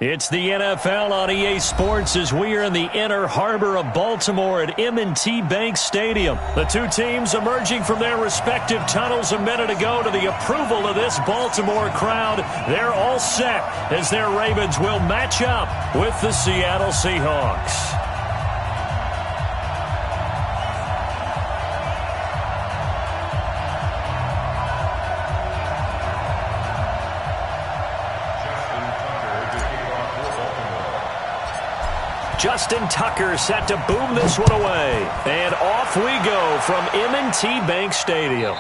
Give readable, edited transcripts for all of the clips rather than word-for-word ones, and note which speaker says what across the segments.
Speaker 1: It's the NFL on EA Sports as we are in the inner harbor of Baltimore at M&T Bank Stadium. The two teams emerging from their respective tunnels a minute ago to the approval of this Baltimore crowd. They're all set as their Ravens will match up with the Seattle Seahawks. Justin Tucker set to boom this one away. And off we go from M&T Bank Stadium.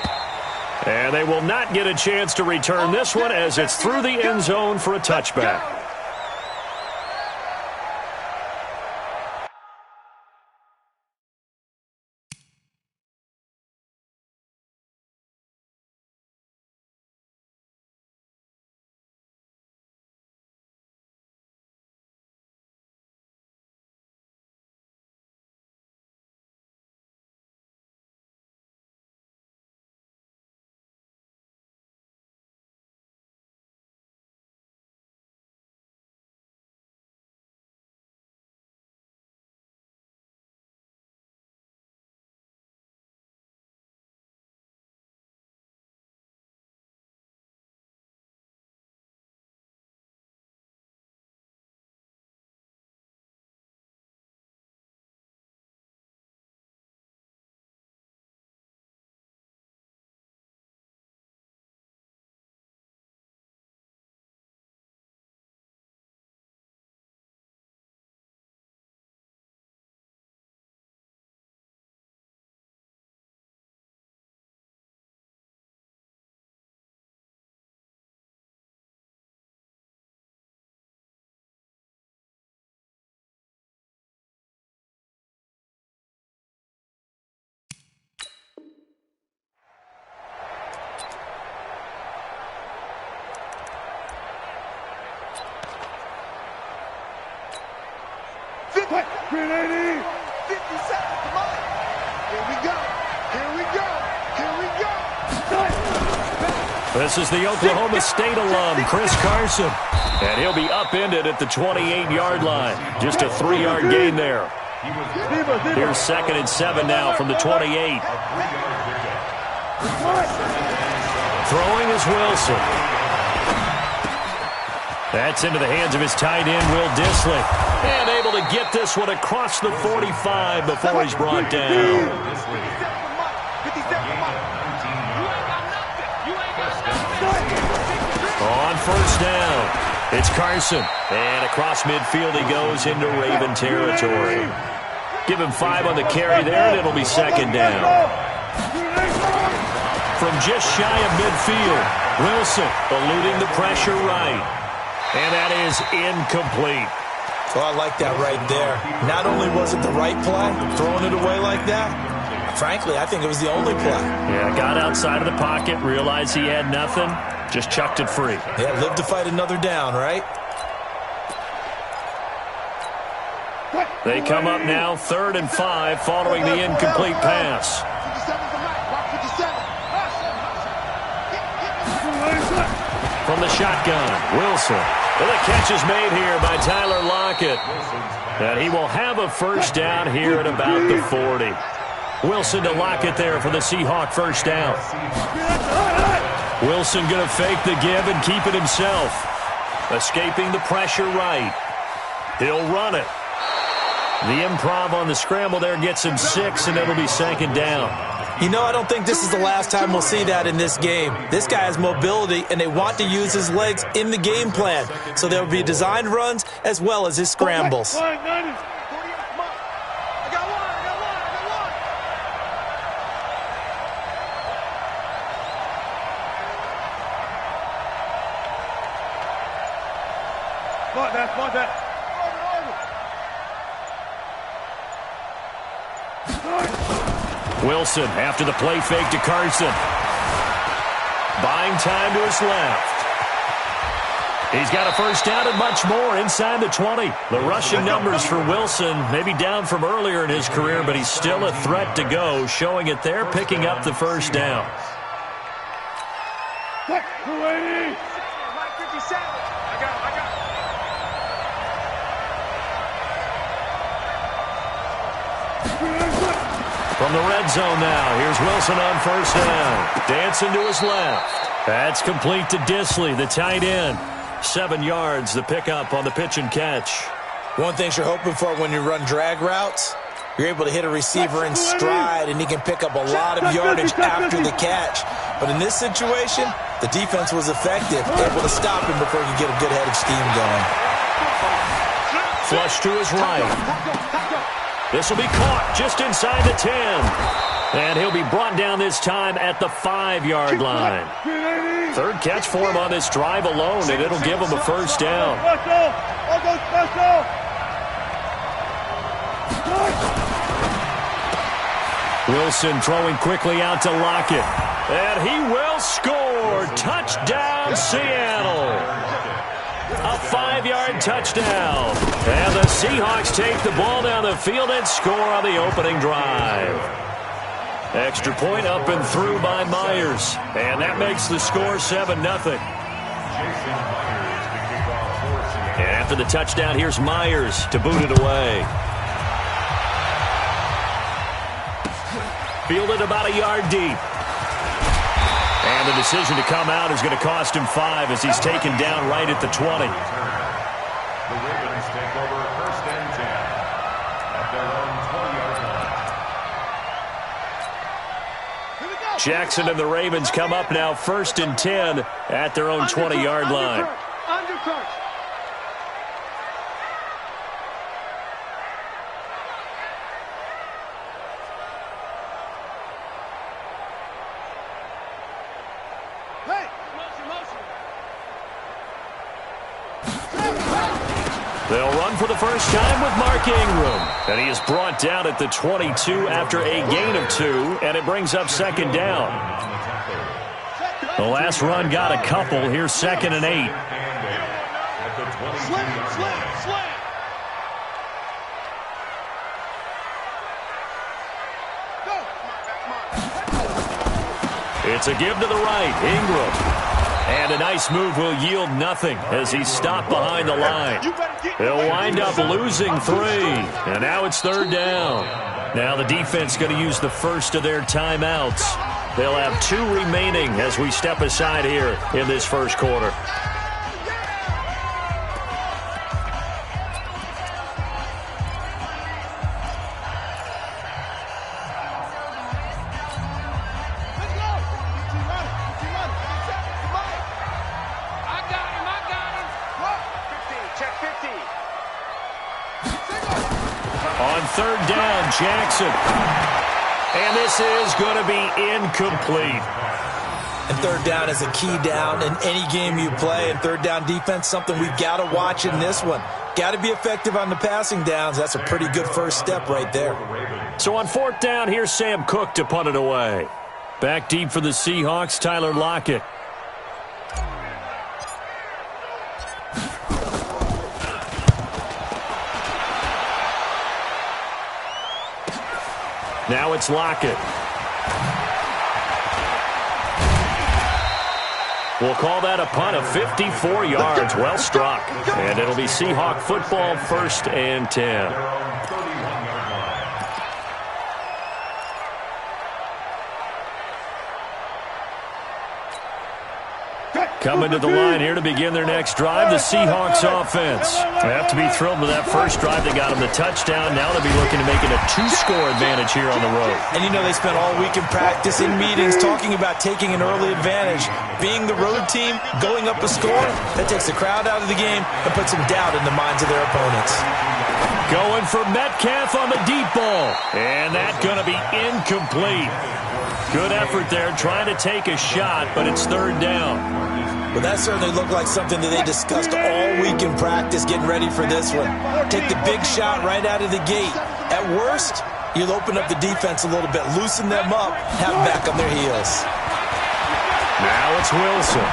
Speaker 1: And they will not get a chance to return this one as it's through the end zone for a touchback.
Speaker 2: Grenade! 50 seconds, come on! Here we go! Here we go! Here we go!
Speaker 1: This is the Oklahoma State alum, Chris Carson. And he'll be upended at the 28-yard line. Just a 3-yard gain there. Here's 2nd and 7 now from the 28. Throwing is Wilson. That's into the hands of his tight end, Will Dissly. And able to get this one across the 45 before he's brought down. On first down, it's Carson. And across midfield he goes into Raven territory. Give him 5 on the carry there, and it'll be 2nd down. From just shy of midfield, Wilson eluding the pressure right. And that is incomplete.
Speaker 3: So I like that right there. Not only was it the right play, throwing it away like that, frankly, I think it was the only play.
Speaker 1: Yeah, got outside of the pocket, realized he had nothing, just chucked it free.
Speaker 3: Yeah, live to fight another down, right?
Speaker 1: They come up now, 3rd and 5, following the incomplete pass. From the shotgun, Wilson. Well, the catch is made here by Tyler Lockett. And he will have a first down here at about the 40. Wilson to Lockett there for the Seahawk first down. Wilson going to fake the give and keep it himself. Escaping the pressure right. He'll run it. The improv on the scramble there gets him 6, and it'll be 2nd down.
Speaker 3: You know, I don't think this is the last time we'll see that in this game. This guy has mobility, and they want to use his legs in the game plan. So there will be designed runs as well as his scrambles.
Speaker 1: Wilson after the play fake to Carson. Buying time to his left. He's got a first down and much more inside the 20. The rushing numbers for Wilson maybe down from earlier in his career, but he's still a threat to go, showing it there, picking up the first down.
Speaker 2: 280. Right 57. I got it.
Speaker 1: From the red zone now, here's Wilson on first down. Dancing to his left. That's complete to Disley, the tight end. 7 yards, the pickup on the pitch and catch.
Speaker 3: One thing you're hoping for when you run drag routes, you're able to hit a receiver in stride, and he can pick up a lot of yardage after the catch. But in this situation, the defense was effective, able to stop him before he could get a good head of steam going.
Speaker 1: Flush to his right. This will be caught just inside the 10. And he'll be brought down this time at the 5-yard line. Third catch for him on this drive alone, and it'll give him a first down. Wilson throwing quickly out to Lockett. And he will score. Touchdown, Seattle. A 5-yard touchdown. And the Seahawks take the ball down the field and score on the opening drive. Extra point up and through by Myers. And that makes the score 7-0. And after the touchdown, here's Myers to boot it away. Fielded about a yard deep. And the decision to come out is going to cost him 5 as he's taken down right at the 20.
Speaker 4: The Ravens take over first and 10 at their own 20-yard line.
Speaker 1: Jackson and the Ravens come up now first and 10 at their own 20-yard line.
Speaker 2: Undercut.
Speaker 1: They'll run for the first time with Mark Ingram. And he is brought down at the 22 after a gain of 2, and it brings up second down. The last run got a couple. Here's 2nd and 8. It's a give to the right. Ingram. And a nice move will yield nothing as he's stopped behind the line. They'll wind up losing 3. And now it's third down. Now the defense going to use the first of their timeouts. They'll have 2 remaining as we step aside here in this first quarter. Third down, Jackson. And this is going to be incomplete.
Speaker 3: And third down is a key down in any game you play. And third down defense, something we've got to watch in this one. Got to be effective on the passing downs. That's a pretty good first step right there.
Speaker 1: So on fourth down, here's Sam Cook to punt it away. Back deep for the Seahawks, Tyler Lockett. Now it's Lockett. We'll call that a punt of 54 yards. Well struck. And it'll be Seahawk football, 1st and 10. Coming to the line here to begin their next drive, the Seahawks offense. They have to be thrilled with that first drive. They got them the touchdown. Now they'll be looking to make it a 2-score advantage here on the road.
Speaker 3: And you know they spent all week in practice, in meetings, talking about taking an early advantage. Being the road team, going up a score, that takes the crowd out of the game and puts some doubt in the minds of their opponents.
Speaker 1: Going for Metcalf on the deep ball. And that's going to be incomplete. Good effort there, trying to take a shot, but it's third down.
Speaker 3: Well, that certainly looked like something that they discussed all week in practice, getting ready for this one. Take the big shot right out of the gate. At worst, you'll open up the defense a little bit, loosen them up, have them back on their heels.
Speaker 1: Now it's Wilson.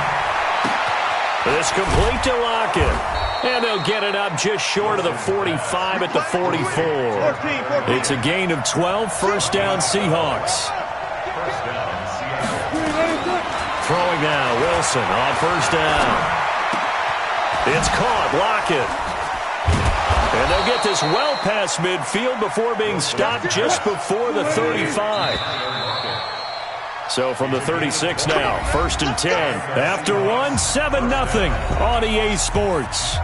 Speaker 1: This complete to Lockett. And they'll get it up just short of the 45 at the 44. It's a gain of 12, first down Seahawks. Throwing throwing now. Wilson on first down. It's caught. Lockett. And they'll get this well past midfield before being stopped just before the 35. So from the 36 now, 1st and 10. After 1, 7-0 on EA Sports.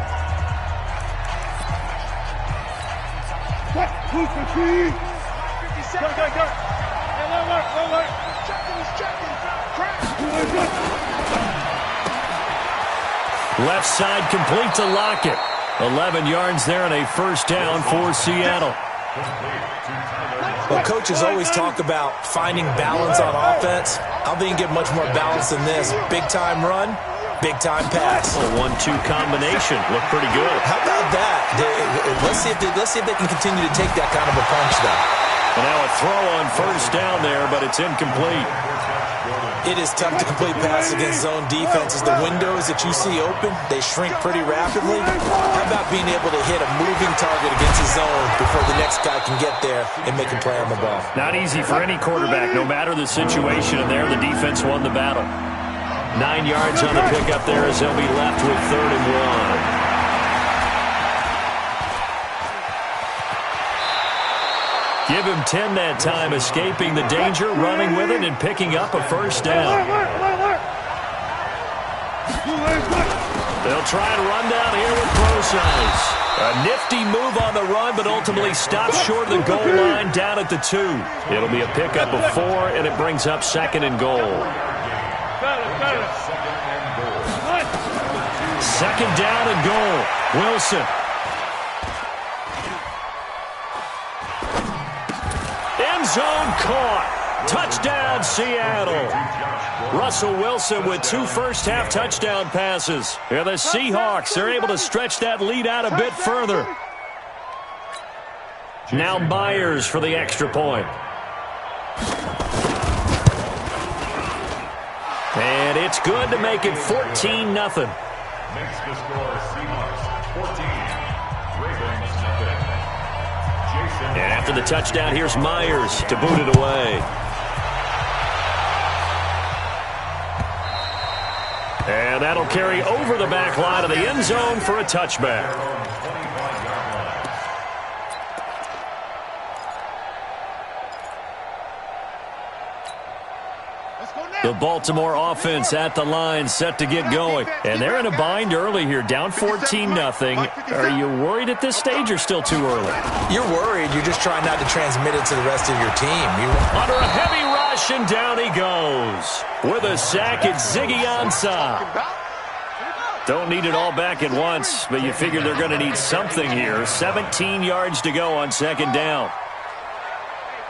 Speaker 1: Left side complete to Lockett. 11 yards there and a first down for Seattle.
Speaker 3: Well, coaches always talk about finding balance on offense. I think you get much more balance than this. Big-time run, big-time pass.
Speaker 1: A 1-2 combination. Looked pretty good.
Speaker 3: How about that? Let's see if they can continue to take that kind of a punch, though.
Speaker 1: And now a throw on first down there, but it's incomplete.
Speaker 3: It is tough to complete pass against zone defenses. The windows that you see open, they shrink pretty rapidly. How about being able to hit a moving target against a zone before the next guy can get there and make a play on the ball?
Speaker 1: Not easy for any quarterback, no matter the situation. And there, the defense won the battle. 9 yards on the pickup there as they'll be left with 3rd and 1. Give him 10 that time, escaping the danger, running with it, and picking up a first down. They'll try and run down here with Prosise. A nifty move on the run, but ultimately stops short of the goal line down at the 2. It'll be a pickup of 4, and it brings up 2nd and goal. 2nd down and goal. Wilson. Zone caught. Touchdown, Seattle. Russell Wilson with 2 first-half touchdown passes. Here the Seahawks are able to stretch that lead out a bit further. Now Myers for the extra point. And it's good to make it 14-0.
Speaker 4: Makes the score Seahawks 14. Ravens nothing.
Speaker 1: And after the touchdown, here's Myers to boot it away. And that'll carry over the back line of the end zone for a touchback. The Baltimore offense at the line, set to get going. And they're in a bind early here, down 14-0. Are you worried at this stage or still too early?
Speaker 3: You're worried. You're just trying not to transmit it to the rest of your team.
Speaker 1: Under a heavy rush, and down he goes. With a sack, it's Ziggy Ansah. Don't need it all back at once, but you figure they're going to need something here. 17 yards to go on 2nd down.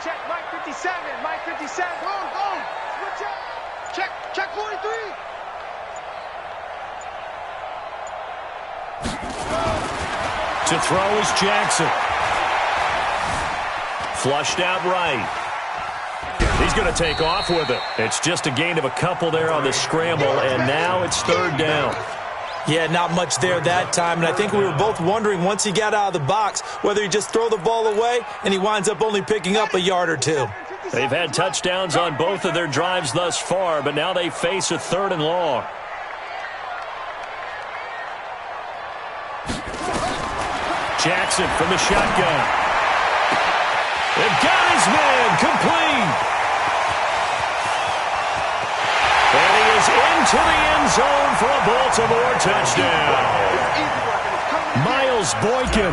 Speaker 2: Check Mike 57, Mike 57. Go. Switch up. Check 43.
Speaker 1: To throw is Jackson. Flushed out right. He's going to take off with it. It's just a gain of a couple there on the scramble, and now it's 3rd down.
Speaker 3: Yeah, not much there that time, and I think we were both wondering once he got out of the box whether he just throw the ball away and he winds up only picking up a yard or 2.
Speaker 1: They've had touchdowns on both of their drives thus far, but now they face a 3rd and long. Jackson from the shotgun. They've got his man complete. And he is into the end zone for a Baltimore touchdown. Miles Boykin,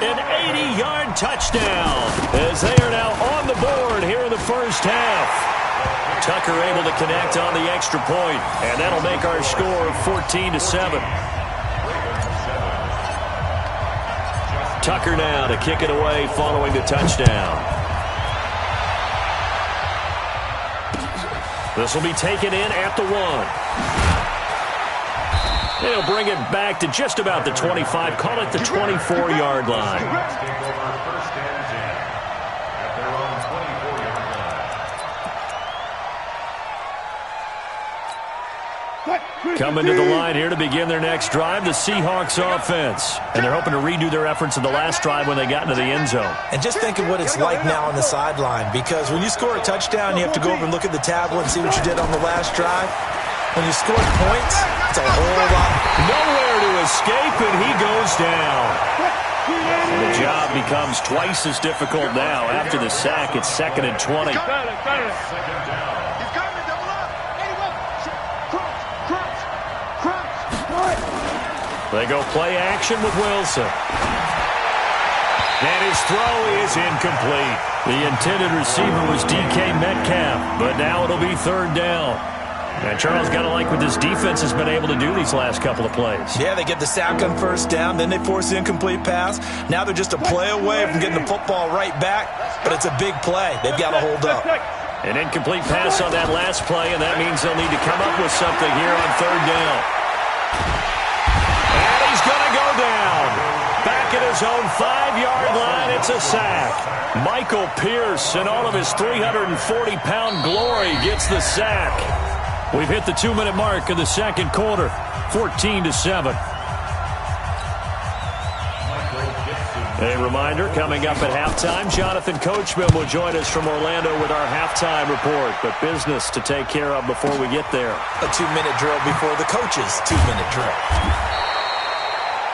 Speaker 1: an 80-yard touchdown, as they are now on the board here in the first half. Tucker able to connect on the extra point, and that'll make our score 14-7. Tucker now to kick it away following the touchdown. This will be taken in at the 1. They'll bring it back to just about the 25, call it the 24-yard line. Coming to the line here to begin their next drive, the Seahawks offense. And they're hoping to redo their efforts in the last drive when they got into the end zone.
Speaker 3: And just think of what it's like now on the sideline, because when you score a touchdown, you have to go over and look at the tablet and see what you did on the last drive. When you score points, it's a whole lot.
Speaker 1: Nowhere to escape, and he goes down. And the job becomes twice as difficult now. After the sack, it's 2nd and 20. They go play action with Wilson. And his throw is incomplete. The intended receiver was DK Metcalf, but now it'll be 3rd down. And Charles, got to like what this defense has been able to do these last couple of plays.
Speaker 3: Yeah, they get the sack on 1st down, then they force the incomplete pass. Now they're just a play away from getting the football right back, but it's a big play. They've got to hold up.
Speaker 1: An incomplete pass on that last play, and that means they'll need to come up with something here on 3rd down. And he's going to go down. Back at his own 5-yard line, it's a sack. Michael Pierce, in all of his 340-pound glory, gets the sack. We've hit the 2-minute mark of the 2nd quarter, 14-7. A reminder, coming up at halftime, Jonathan Coachman will join us from Orlando with our halftime report, but business to take care of before we get there.
Speaker 3: A 2-minute drill before the coach's 2-minute drill.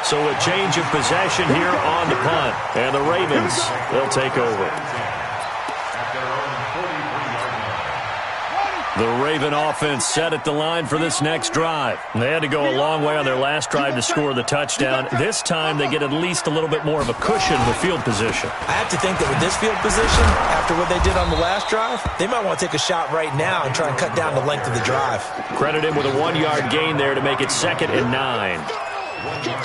Speaker 1: So a change of possession here on the punt, and the Ravens, they'll take over. The Raven offense set at the line for this next drive. They had to go a long way on their last drive to score the touchdown. This time they get at least a little bit more of a cushion with field position.
Speaker 3: I have to think that with this field position, after what they did on the last drive, they might want to take a shot right now and try and cut down the length of the drive.
Speaker 1: Credit him with a 1-yard gain there to make it 2nd and 9.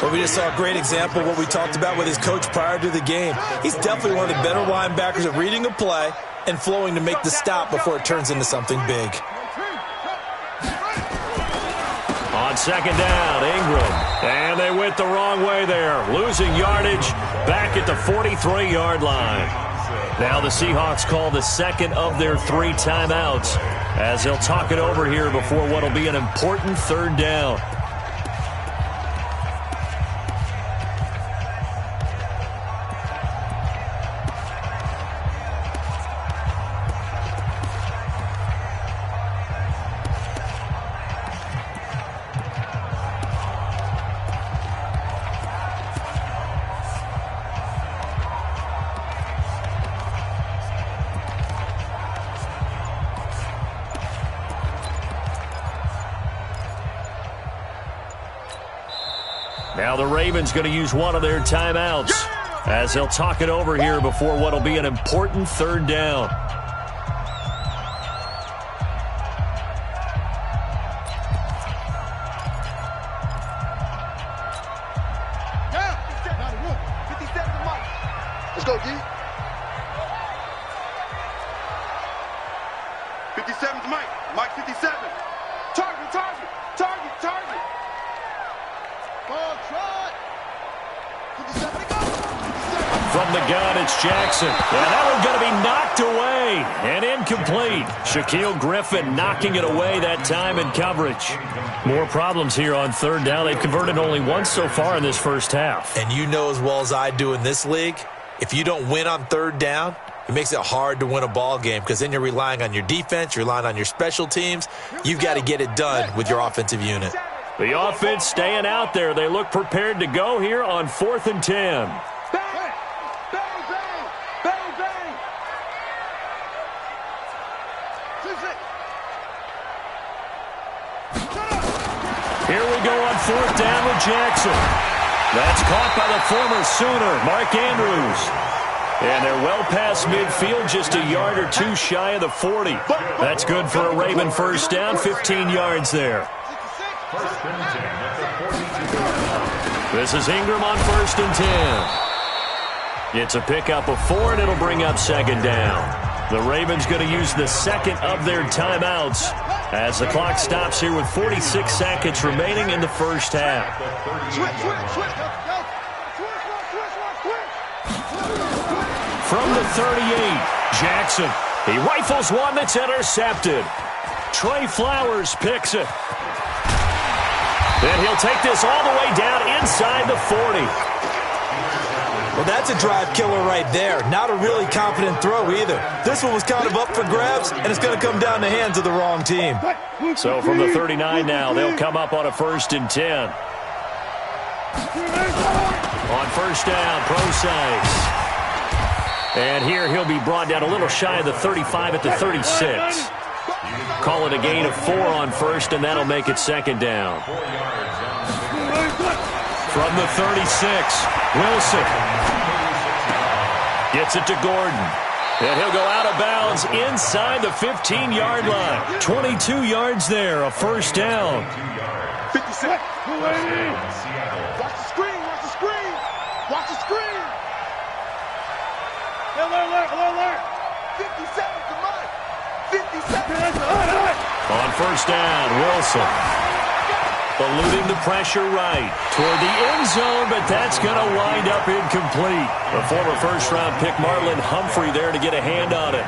Speaker 3: Well, we just saw a great example of what we talked about with his coach prior to the game. He's definitely one of the better linebackers at reading a play and flowing to make the stop before it turns into something big.
Speaker 1: On 2nd down, Ingram. And they went the wrong way there. Losing yardage back at the 43-yard line. Now the Seahawks call the 2nd of their 3 timeouts as they'll talk it over here before what will be an important 3rd down. Now the Ravens going to use one of their timeouts as they'll talk it over here before what will be an important 3rd down.
Speaker 2: Let's go, D. 57's Mike. Mike 57. Target, target, target, target. Ball shot. 57 to go. 57.
Speaker 1: From the gun, it's Jackson. And that one's going to be knocked away and incomplete. Shaquille Griffin knocking it away that time in coverage. More problems here on 3rd down. They've converted only once so far in this first half.
Speaker 3: And you know as well as I do in this league, if you don't win on 3rd down, it makes it hard to win a ball game because then you're relying on your defense, you're relying on your special teams. You've got to get it done with your offensive unit.
Speaker 1: The offense staying out there. They look prepared to go here on 4th and 10.
Speaker 2: Bang! Bang, bang! Bang, bang!
Speaker 1: Here we go on 4th down with Jackson. That's caught by the former Sooner, Mark Andrews. And they're well past midfield, just a yard or 2 shy of the 40. That's good for a Raven first down, 15 yards there. This is Ingram on 1st and 10. It's a pickup of 4, and it'll bring up 2nd down. The Ravens going to use the 2nd of their timeouts as the clock stops here with 46 seconds remaining in the first half. From the 38, Jackson. He rifles one that's intercepted. Trey Flowers picks it. Then he'll take this all the way down inside the 40.
Speaker 3: Well, that's a drive killer right there. Not a really confident throw either. This one was kind of up for grabs, and it's going to come down the hands of the wrong team.
Speaker 1: So from the 39 now, they'll come up on a 1st and 10. On 1st down, Prosise. And here he'll be brought down a little shy of the 35 at the 36. Call it a gain of 4 on 1st, and that'll make it 2nd down. From the 36, Wilson gets it to Gordon. And he'll go out of bounds inside the 15-yard line. 22 yards there, a 1st down.
Speaker 2: 56. Watch the screen, watch the screen. Watch the screen. Alert. 57, come on. 57.
Speaker 1: On 1st down, Wilson. Eluding the pressure right toward the end zone, but that's going to wind up incomplete. The former 1st-round pick, Marlon Humphrey, there to get a hand on it.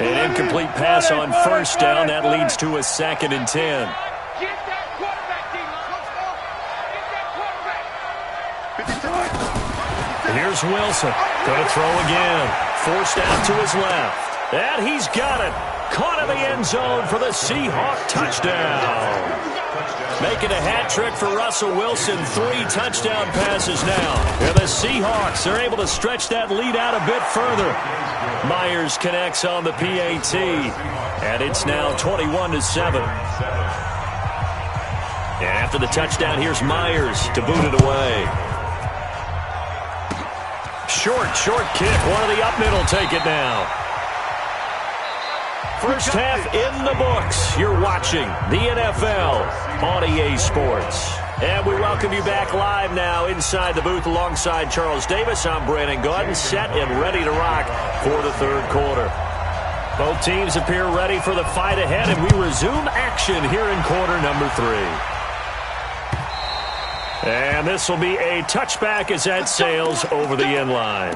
Speaker 1: An incomplete pass on 1st down. That leads to a 2nd and 10.
Speaker 2: Get that quarterback, D-line. Get that quarterback.
Speaker 1: Here's Wilson. Going to throw again. Forced out to his left. And he's got it. Caught in the end zone for the Seahawk touchdown. Making a hat trick for Russell Wilson. 3 touchdown passes now. And the Seahawks are able to stretch that lead out a bit further. Myers connects on the PAT. And it's now 21-7. And after the touchdown, here's Myers to boot it away. Short kick. One of the up middle take it now. First half in the books. You're watching the NFL on EA Sports. And we welcome you back live now inside the booth alongside Charles Davis. I'm Brandon Gaudin, set and ready to rock for the 3rd quarter. Both teams appear ready for the fight ahead, and we resume action here in quarter number 3. And this will be a touchback as that sails over the end line.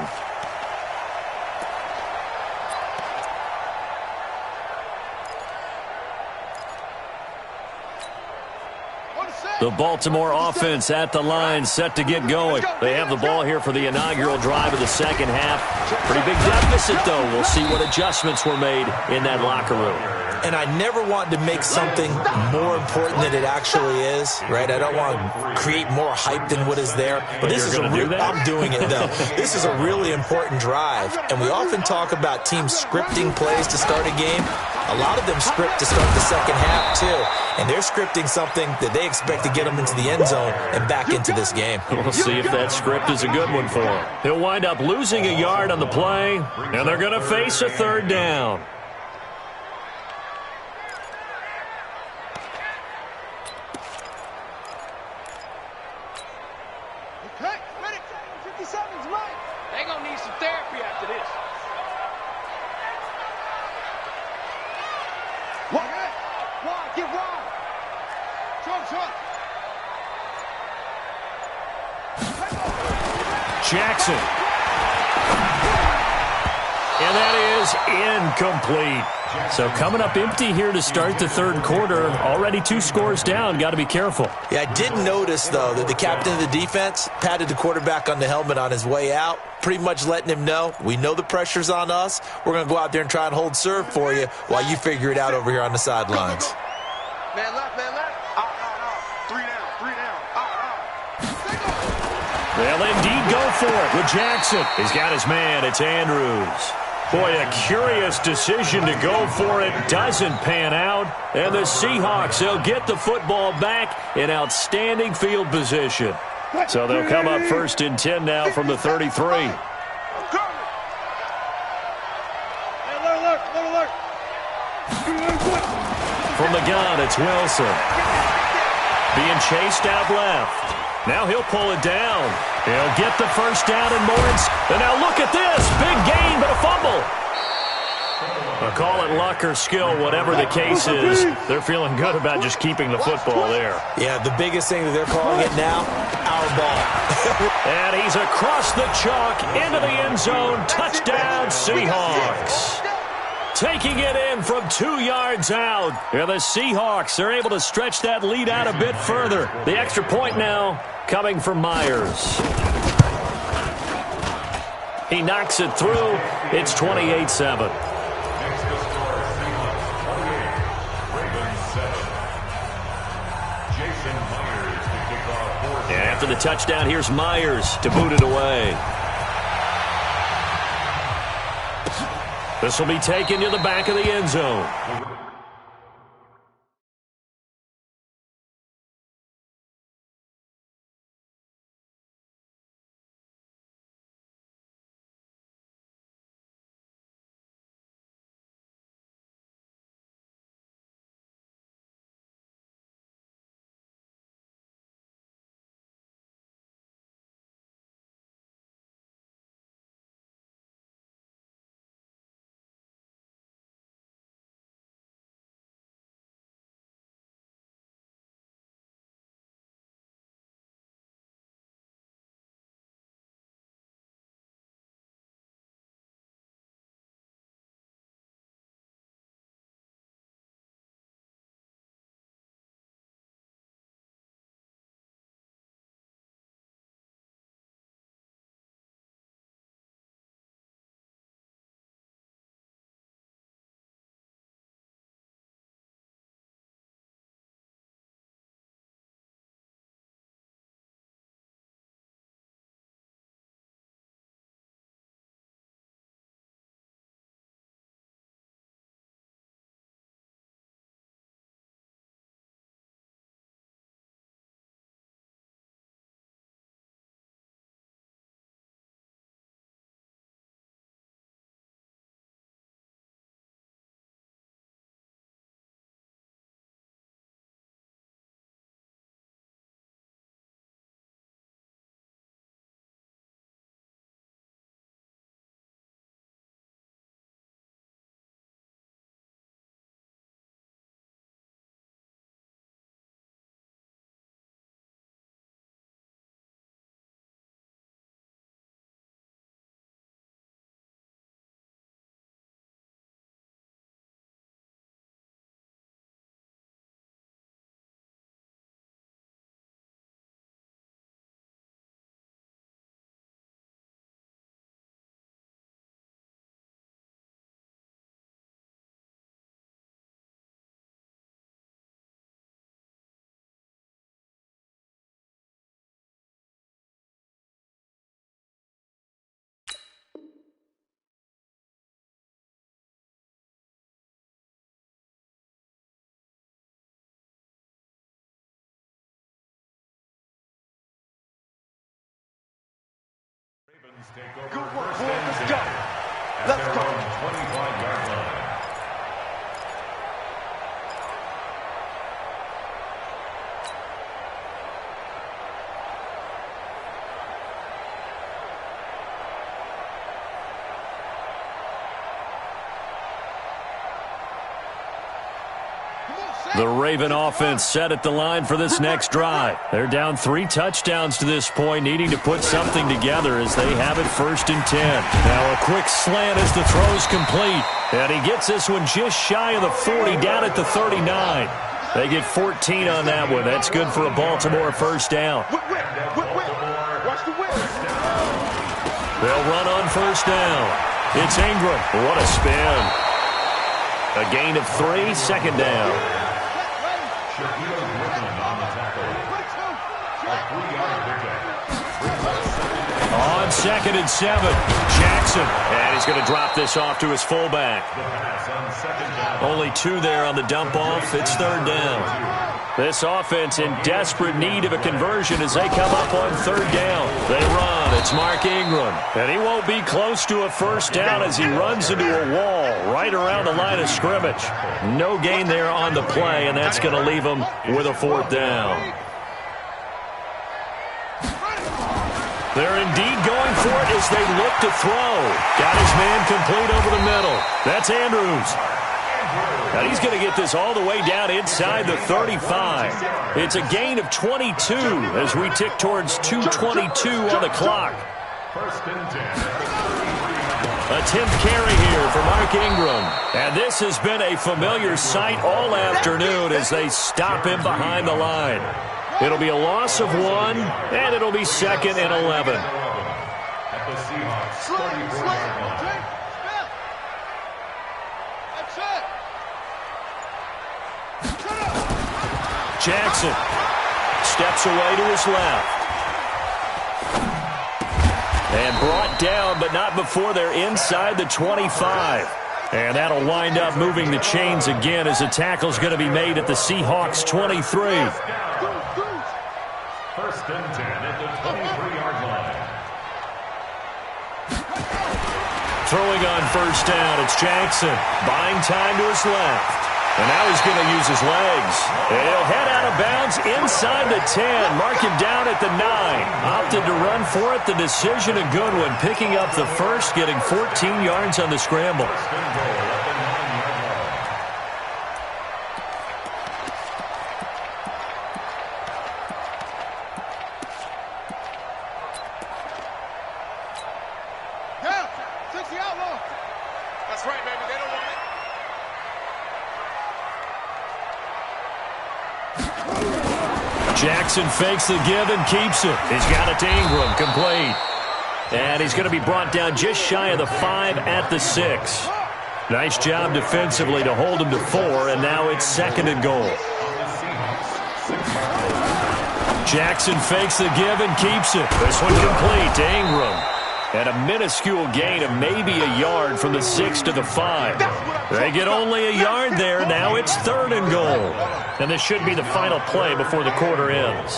Speaker 1: The Baltimore offense at the line, set to get going. They have the ball here for the inaugural drive of the 2nd half. Pretty big deficit, though. We'll see what adjustments were made in that locker room.
Speaker 3: And I never want to make something more important than it actually is, right? I don't want to create more hype than what is there. But this is I'm doing it, though. This is a really important drive. And we often talk about teams scripting plays to start a game. A lot of them script to start the 2nd half, too. And they're scripting something that they expect to get them into the end zone and back into this game.
Speaker 1: We'll see if that script is a good one for them. He'll wind up losing a yard on the play, and they're going to face a 3rd down.
Speaker 2: Okay, ready. 57's right. They're going to need some therapy after this. Wide, get wide. Short.
Speaker 1: Jackson. And that is incomplete. So coming up empty here to start the 3rd quarter. Already 2 scores down. Got to be careful.
Speaker 3: Yeah, I did notice, though, that the captain of the defense patted the quarterback on the helmet on his way out, pretty much letting him know, we know the pressure's on us. We're going to go out there and try and hold serve for you while you figure it out over here on the sidelines.
Speaker 2: Man left. Out. 3 down. Out.
Speaker 1: They'll indeed go for it with Jackson. He's got his man. It's Andrews. Boy, a curious decision to go for it. Doesn't pan out. And the Seahawks, they'll get the football back in outstanding field position. So they'll come up 1st and 10 now from the 33. From the gun, it's Wilson. Being chased out left. Now he'll pull it down. He'll get the 1st down and more. And now look at this. Big gain, but a fumble. I'll call it luck or skill, whatever the case is. They're feeling good about just keeping the football there.
Speaker 3: Yeah, the biggest thing that they're calling it now, our ball.
Speaker 1: And he's across the chalk into the end zone. Touchdown, Seahawks. taking it in from 2 yards out. And the Seahawks are able to stretch that lead out a bit further. The extra point now coming from Myers. He knocks it through. It's 28-7. And after the touchdown, here's Myers to boot it away. This will be taken to the back of the end zone.
Speaker 2: Good work, boys. Let's go. Let's go.
Speaker 4: 25-yard line.
Speaker 1: The Raven offense set at the line for this next drive. They're down 3 touchdowns to this point, needing to put something together as they have it 1st and 10. Now a quick slant as the throw's complete. And he gets this one just shy of the 40, down at the 39. They get 14 on that one. That's good for a Baltimore first down.
Speaker 2: Watch the whip.
Speaker 1: They'll run on first down. It's Ingram. What a spin. A gain of 3, second down.
Speaker 4: Shaquille Griffin on the tackle. A 3-yard pickup.
Speaker 1: On 2nd and 7, Jackson. And he's going to drop this off to his fullback.
Speaker 4: The pass on 2nd down.
Speaker 1: Only 2 there on the dump off. It's 3rd down. This offense in desperate need of a conversion as they come up on 3rd down. They run. It's Mark Ingram. And he won't be close to a first down as he runs into a wall right around the line of scrimmage. No gain there on the play, and that's going to leave him with a 4th down. They're indeed going for it as they look to throw. Got his man complete over the middle. That's Andrews. And he's going to get this all the way down inside the 35. It's a gain of 22 as we tick towards 2:22 on the clock.
Speaker 4: 1st and 10.
Speaker 1: A 10th carry here for Mark Ingram. And this has been a familiar sight all afternoon as they stop him behind the line. It'll be a loss of 1, and it'll be 2nd and 11.
Speaker 4: At the Seahawks 34-yard line.
Speaker 1: Jackson steps away to his left. And brought down, but not before they're inside the 25. And that'll wind up moving the chains again as a tackle's going to be made at the Seahawks 23.
Speaker 4: First and 10 at the 23-yard line.
Speaker 1: Throwing on first down, it's Jackson. Buying time to his left. And now he's going to use his legs. He'll head out of bounds inside the 10. Mark him down at the 9. Opted to run for it. The decision a good one. Picking up the first, getting 14 yards on the scramble.
Speaker 2: Yeah, 60 outlaw. That's right, baby. They don't want it.
Speaker 1: Jackson fakes the give and keeps it. He's got it to Ingram, complete. And he's going to be brought down just shy of the 5 at the 6. Nice job defensively to hold him to 4, and now it's 2nd and goal. Jackson fakes the give and keeps it. This one complete to Ingram. And a minuscule gain of maybe a yard from the 6 to the 5. They get only a yard there. Now it's 3rd and goal. And this should be the final play before the quarter ends.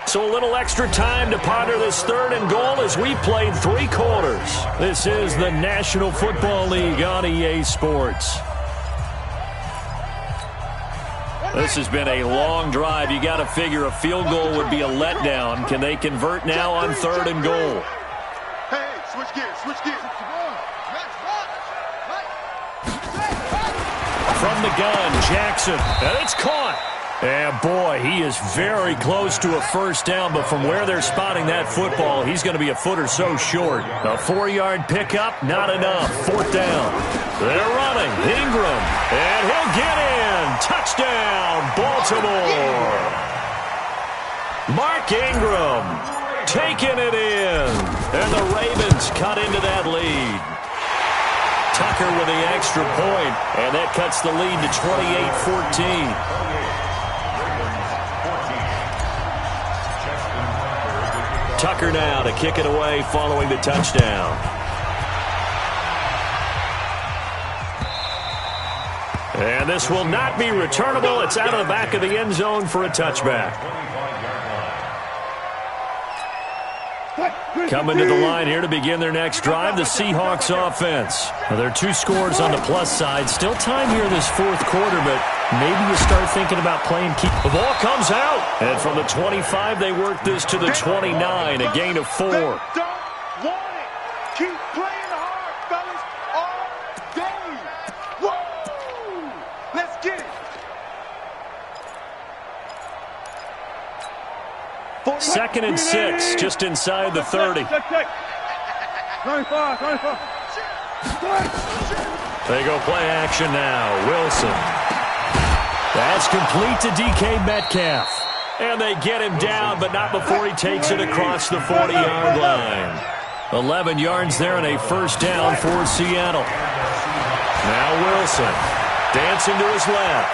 Speaker 1: So a little extra time to ponder this 3rd and goal as we played 3 quarters. This is the National Football League on EA Sports. This has been a long drive. You got to figure a field goal would be a letdown. Can they convert now on 3rd and goal?
Speaker 2: Hey, switch gears, switch gears.
Speaker 1: From the gun, Jackson. And it's caught. And boy, he is very close to a first down, but from where they're spotting that football, he's going to be a foot or so short. A 4-yard pickup, not enough. 4th down. They're running. Ingram. And he'll get in. Touchdown, Baltimore. Mark Ingram taking it in. And the Ravens cut into that lead. Tucker with the extra point, and that cuts the lead to 28-14. Tucker now to kick it away following the touchdown. And this will not be returnable. It's out of the back of the end zone for a touchback. Coming to the line here to begin their next drive, the Seahawks offense. Now, there are 2 scores on the plus side. Still time here in this 4th quarter, but maybe you start thinking about playing keep. The ball comes out. And from the 25, they work this to the 29, a gain of 4.
Speaker 2: They don't want it. Keep playing hard, fellas, all day. Woo! Let's get it.
Speaker 1: 2nd and 6, just inside the 30.
Speaker 2: 25.
Speaker 1: They go play action now. Wilson. That's complete to DK Metcalf. And they get him down, but not before he takes it across the 40-yard line. 11 yards there and a first down for Seattle. Now Wilson. Dancing to his left.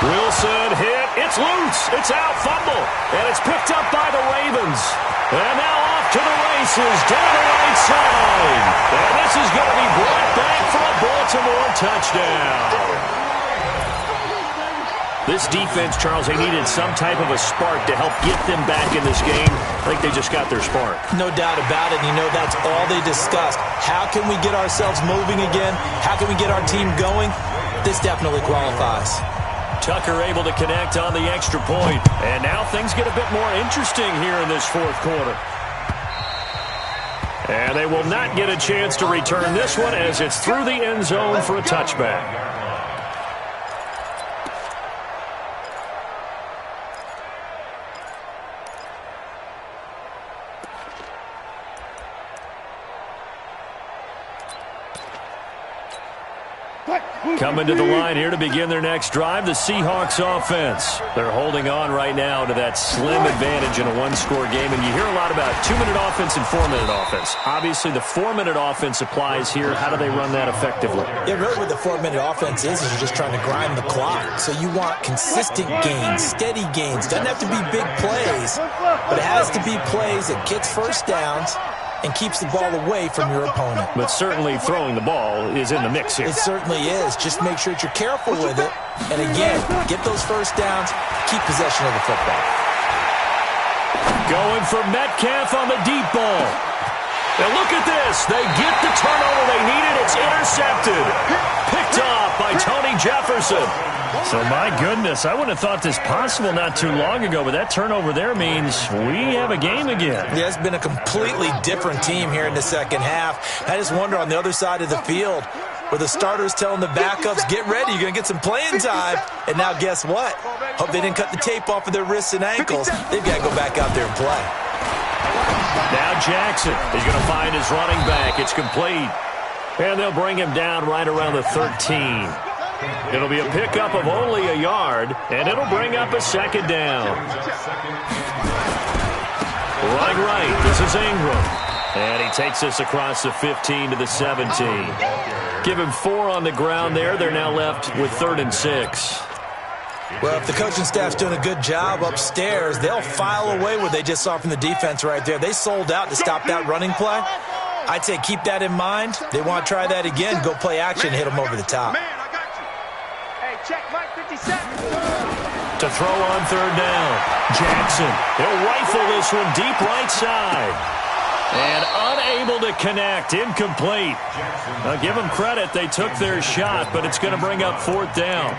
Speaker 1: Wilson hit. It's loose. It's out. Fumble. And it's picked up by the Ravens. And now off to the races down the right side. And this is going to be brought back for a Baltimore touchdown. This defense, Charles, they needed some type of a spark to help get them back in this game. I think they just got their spark.
Speaker 3: No doubt about it. You know, that's all they discussed. How can we get ourselves moving again? How can we get our team going? This definitely qualifies.
Speaker 1: Tucker able to connect on the extra point. And now things get a bit more interesting here in this 4th quarter. And they will not get a chance to return this one as it's through the end zone for a touchback. Coming to the line here to begin their next drive, the Seahawks offense. They're holding on right now to that slim advantage in a one-score game, and you hear a lot about 2-minute offense and 4-minute offense. Obviously, the 4-minute offense applies here. How do they run that effectively?
Speaker 3: Yeah, really what the 4-minute offense is you're just trying to grind the clock. So you want consistent gains, steady gains. Doesn't have to be big plays, but it has to be plays that gets first downs and keeps the ball away from your opponent.
Speaker 1: But certainly throwing the ball is in the mix here.
Speaker 3: It certainly is. Just make sure that you're careful with it. And again, get those first downs, keep possession of the football.
Speaker 1: Going for Metcalf on the deep ball. And look at this. They get the turnover they needed. It's intercepted. Picked off by Tony Jefferson. So, my goodness, I wouldn't have thought this possible not too long ago, but that turnover there means we have a game again.
Speaker 3: Yeah, it's been a completely different team here in the second half. I just wonder on the other side of the field, where the starters telling the backups, get ready, you're going to get some playing time. And now guess what? Hope they didn't cut the tape off of their wrists and ankles. They've got to go back out there and play.
Speaker 1: Now Jackson is going to find his running back. It's complete. And they'll bring him down right around the 13. It'll be a pickup of only a yard, and it'll bring up a second down. Running right, this is Ingram. And he takes us across the 15 to the 17. Give him 4 on the ground there. They're now left with 3rd and 6.
Speaker 3: Well, if the coaching staff's doing a good job upstairs, they'll file away what they just saw from the defense right there. They sold out to stop that running play. I'd say keep that in mind. They want to try that again, go play action, hit them over the top.
Speaker 2: Check Mike 57.
Speaker 1: To throw on 3rd down. Jackson, he'll rifle this one deep right side. And unable to connect, incomplete. Now give them credit, they took their shot, but it's going to bring up 4th down.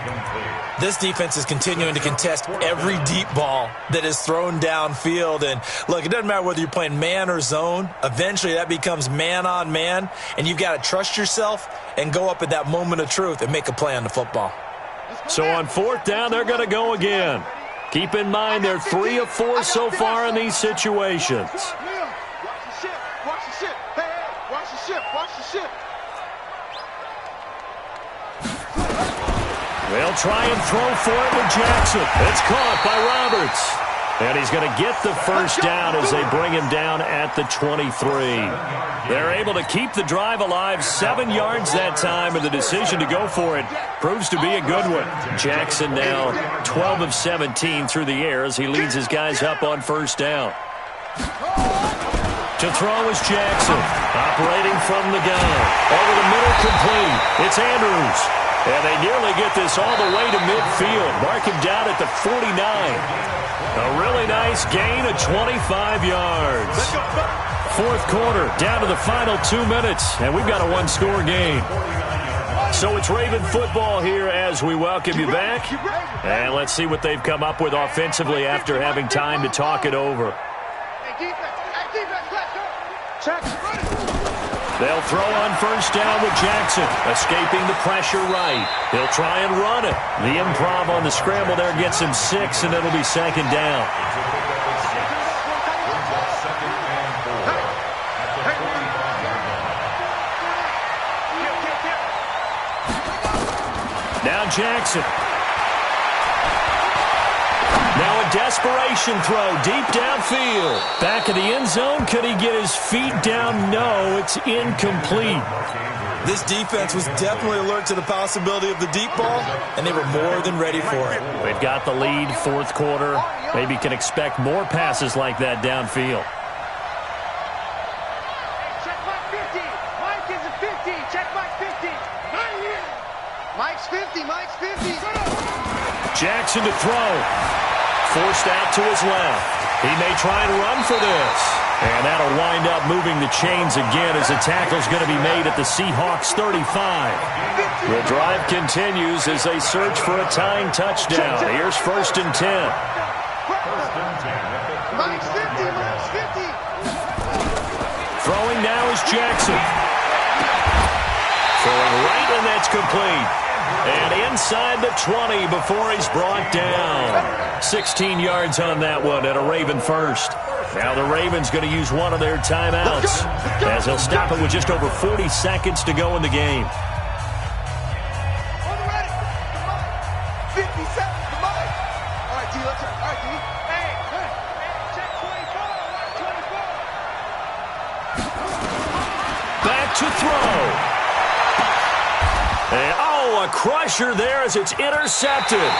Speaker 3: This defense is continuing to contest every deep ball that is thrown downfield. And look, it doesn't matter whether you're playing man or zone. Eventually that becomes man on man, and you've got to trust yourself and go up at that moment of truth and make a play on the football.
Speaker 1: So on 4th down, they're going to go again. Keep in mind they're 3 of 4 so far in these situations.
Speaker 2: Watch the ship. Watch the ship. Hey, watch the ship. Watch the ship.
Speaker 1: They'll try and throw for it with Jackson. It's caught by Roberts. And he's going to get the first down as they bring him down at the 23. They're able to keep the drive alive, 7 yards that time, and the decision to go for it proves to be a good one. Jackson now 12 of 17 through the air as he leads his guys up on 1st down. To throw is Jackson, operating from the gun. Over the middle, complete. It's Andrews. And they nearly get this all the way to midfield. Mark him down at the 49. A really nice gain of 25 yards. 4th quarter, down to the final 2 minutes, and we've got a 1-score game. So it's Raven football here as we welcome you back. And let's see what they've come up with offensively after having time to talk it over. They'll throw on 1st down with Jackson, escaping the pressure right. He'll try and run it. The improv on the scramble there gets him 6, and it'll be 2nd down. Now Jackson. Now a desperation throw deep downfield. Back of the end zone. Could he get his feet down? No, it's incomplete.
Speaker 3: This defense was definitely alert to the possibility of the deep ball, and they were more than ready for it.
Speaker 1: They've got the lead, 4th quarter. Maybe can expect more passes like that downfield.
Speaker 2: Check Mike 50. Mike is a 50. Check Mike 50. Mike's 50. Mike's 50.
Speaker 1: Jackson to throw. Forced out to his left. He may try and run for this. And that'll wind up moving the chains again as the tackle's going to be made at the Seahawks 35. The drive continues as they search for a tying touchdown. Here's 1st and 10.
Speaker 2: Mike's 50. Mike's 50.
Speaker 1: Throwing now is Jackson. Throwing right, and that's complete. And inside the 20 before he's brought down. 16 yards on that one and a Raven first. Now the Ravens going to use one of their timeouts as they'll stop it with just over 40 seconds to go in the game. Back to throw. And, a crusher there as it's intercepted.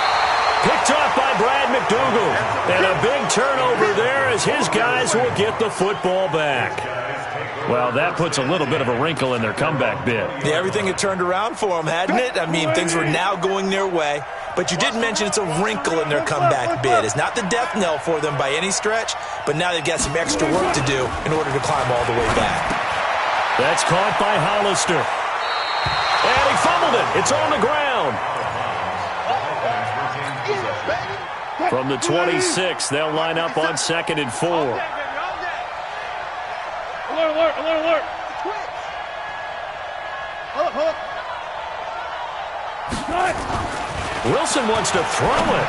Speaker 1: Picked off by Brad McDougal. And a big turnover there as his guys will get the football back. Well, that puts a little bit of a wrinkle in their comeback bid.
Speaker 3: Yeah, everything had turned around for them, hadn't it? I mean, things were now going their way. But you did mention it's a wrinkle in their comeback bid. It's not the death knell for them by any stretch, but now they've got some extra work to do in order to climb all the way back.
Speaker 1: That's caught by Hollister. And he fumbled it. It's on the ground. From the 26, they'll line up on 2nd and 4.
Speaker 2: Alert, alert, alert.
Speaker 1: Wilson wants to throw it.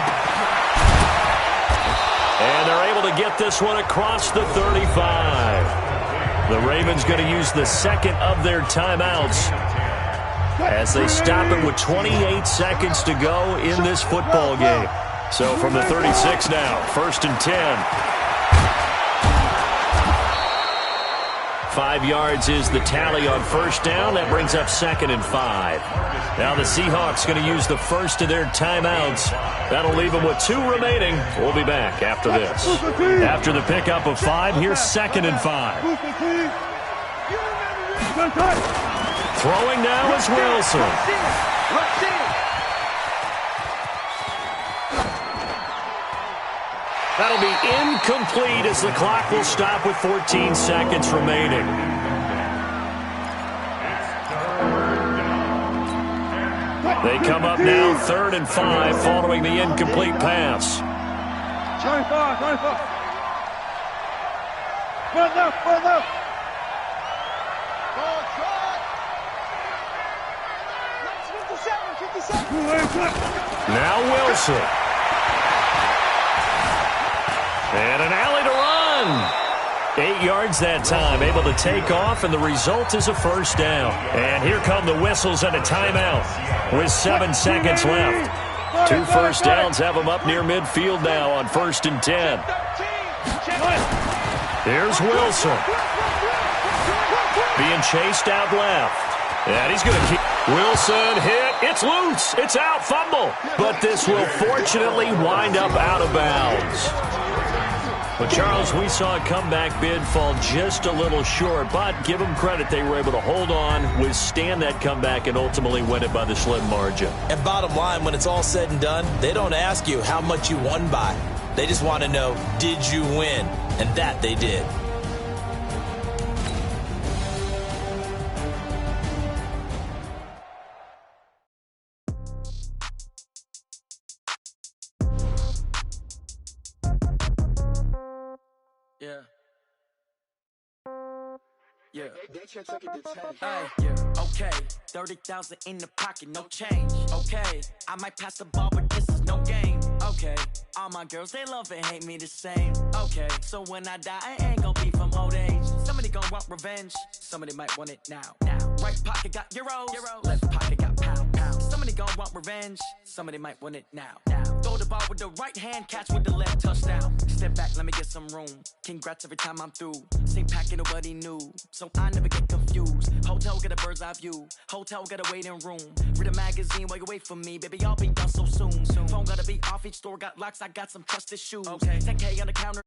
Speaker 1: And they're able to get this one across the 35. The Ravens going to use the second of their timeouts as they stop it with 28 seconds to go in this football game. So from the 36 now, 1st and 10. 5 yards is the tally on 1st down. That brings up 2nd and 5. Now the Seahawks going to use the first of their timeouts. That'll leave them with 2 remaining. We'll be back after this. After the pickup of 5, here's 2nd and 5. Throwing now is Wilson. That'll be incomplete as the clock will stop with 14 seconds remaining. They come up now 3rd and 5 following the incomplete pass.
Speaker 2: 25. Front left.
Speaker 1: Now Wilson. And an alley to run. 8 yards that time, able to take off, and the result is a 1st down. And here come the whistles and a timeout with 7 seconds left. 2 first downs have them up near midfield now on 1st and 10. Here's Wilson. Being chased out left. And he's going to keep. Wilson hit. It's loose. It's out. Fumble. But this will fortunately wind up out of bounds. But, Charles, we saw a comeback bid fall just a little short, but give them credit. They were able to hold on, withstand that comeback, and ultimately win it by the slim margin.
Speaker 3: And bottom line, when it's all said and done, they don't ask you how much you won by. They just want to know, did you win? And that they did.
Speaker 5: Yeah. Okay. 30,000 in the pocket, no change. Okay. I might pass the ball, but this is no game. Okay. All my girls, they love and hate me the same. Okay. So when I die, I ain't gonna be from old age. Somebody gonna want revenge. Somebody might want it now. Right pocket got euros. Left pocket got pounds. Somebody gonna want revenge. Somebody might want it now. Throw the ball with the right hand, catch with the left, touchdown. Step back, let me get some room. Congrats every time I'm through. Same packet, nobody knew, so I never get confused. Hotel got a bird's eye view. Hotel got a waiting room. Read a magazine while you wait for me, baby. I'll be done so soon. Phone gotta be off. Each store got locks. I got some trusted shoes. Okay. 10K on the counter.